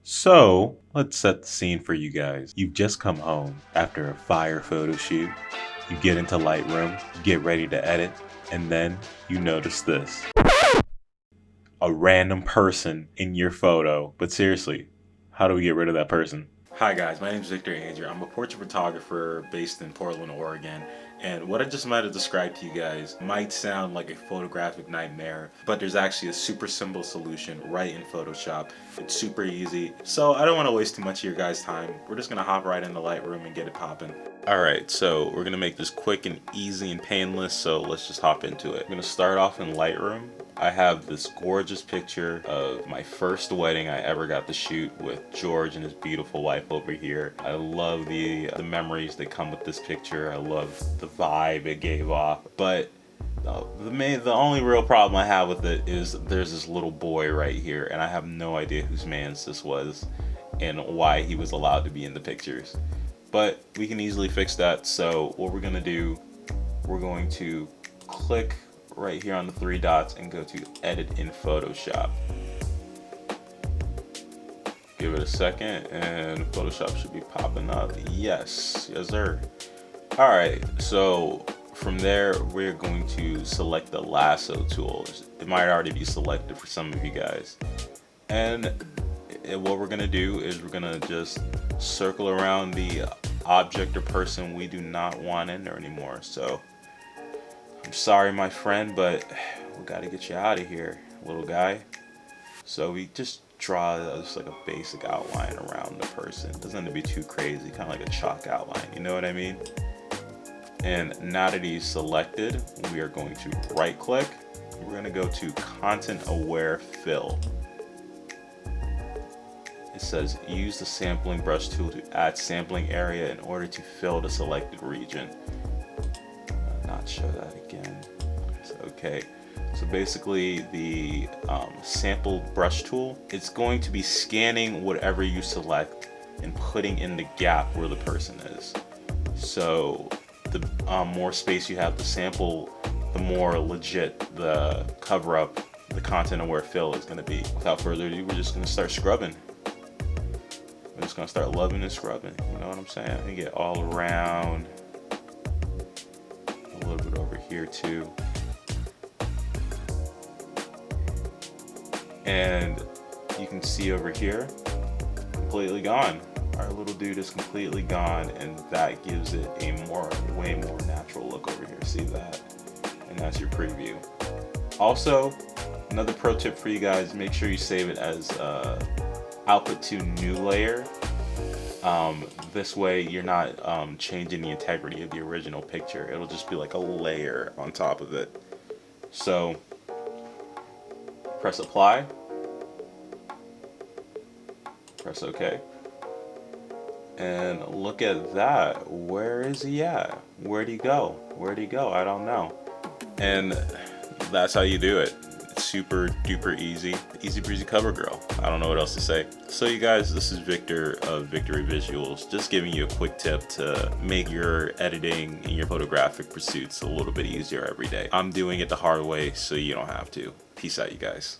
So, let's set the scene for you guys. You've just come home after a fire photo shoot. You get into Lightroom, get ready to edit, and then you notice this. A random person in your photo. But seriously, how do we get rid of that person? Hi guys, my name is Victor Andrew. I'm a portrait photographer based in Portland, Oregon. And what I just might have described to you guys might sound like a photographic nightmare, but there's actually a super simple solution right in Photoshop. It's super easy. So I don't want to waste too much of your guys' time. We're just gonna hop right into Lightroom and get it popping. Alright, so we're gonna make this quick and easy and painless, so let's just hop into it. I'm gonna start off in Lightroom. I have this gorgeous picture of my first wedding I ever got to shoot with George and his beautiful wife over here. I love the memories that come with this picture. I love the vibe it gave off. But the only real problem I have with it is there's this little boy right here, and I have no idea whose man's this was and why he was allowed to be in the pictures. But we can easily fix that. So what we're gonna do, we're going to click right here on the three dots and go to edit in Photoshop. Give it a second and Photoshop should be popping up. Yes sir. All right, so from there we're going to select the lasso tool. It might already be selected for some of you guys, and what we're gonna do is we're gonna just circle around the object or person we do not want in there anymore. So I'm sorry, my friend, but we gotta get you out of here, little guy. So we just draw just like a basic outline around the person. It doesn't have to be too crazy, kind of like a chalk outline, you know what I mean? And now that he's selected, we are going to right click. We're gonna go to Content Aware Fill. It says use the sampling brush tool to add sampling area in order to fill the selected region. Not show that again. So, okay, so basically the sample brush tool, it's going to be scanning whatever you select and putting in the gap where the person is. So the more space you have to sample, the more legit the cover up, the content aware fill is going to be. Without further ado, we're just going to start scrubbing. We're just going to start loving and scrubbing, you know what I'm saying? And get all around. A little bit over here too. And you can see over here, completely gone. Our little dude is completely gone, and that gives it a way more natural look over here. See that? And that's your preview. Also, another pro tip for you guys, make sure you save it as output to new layer. This way you're not changing the integrity of the original picture. It'll just be like a layer on top of it. So press apply, press OK, and look at that. Where is he at? Where'd he go? Where'd he go? I don't know. And that's how you do it. Super duper easy breezy cover girl. I don't know what else to say. So you guys, this is Victor of Vctry.visuals, just giving you a quick tip to make your editing and your photographic pursuits a little bit easier every day. I'm doing it the hard way so you don't have to. Peace out, you guys.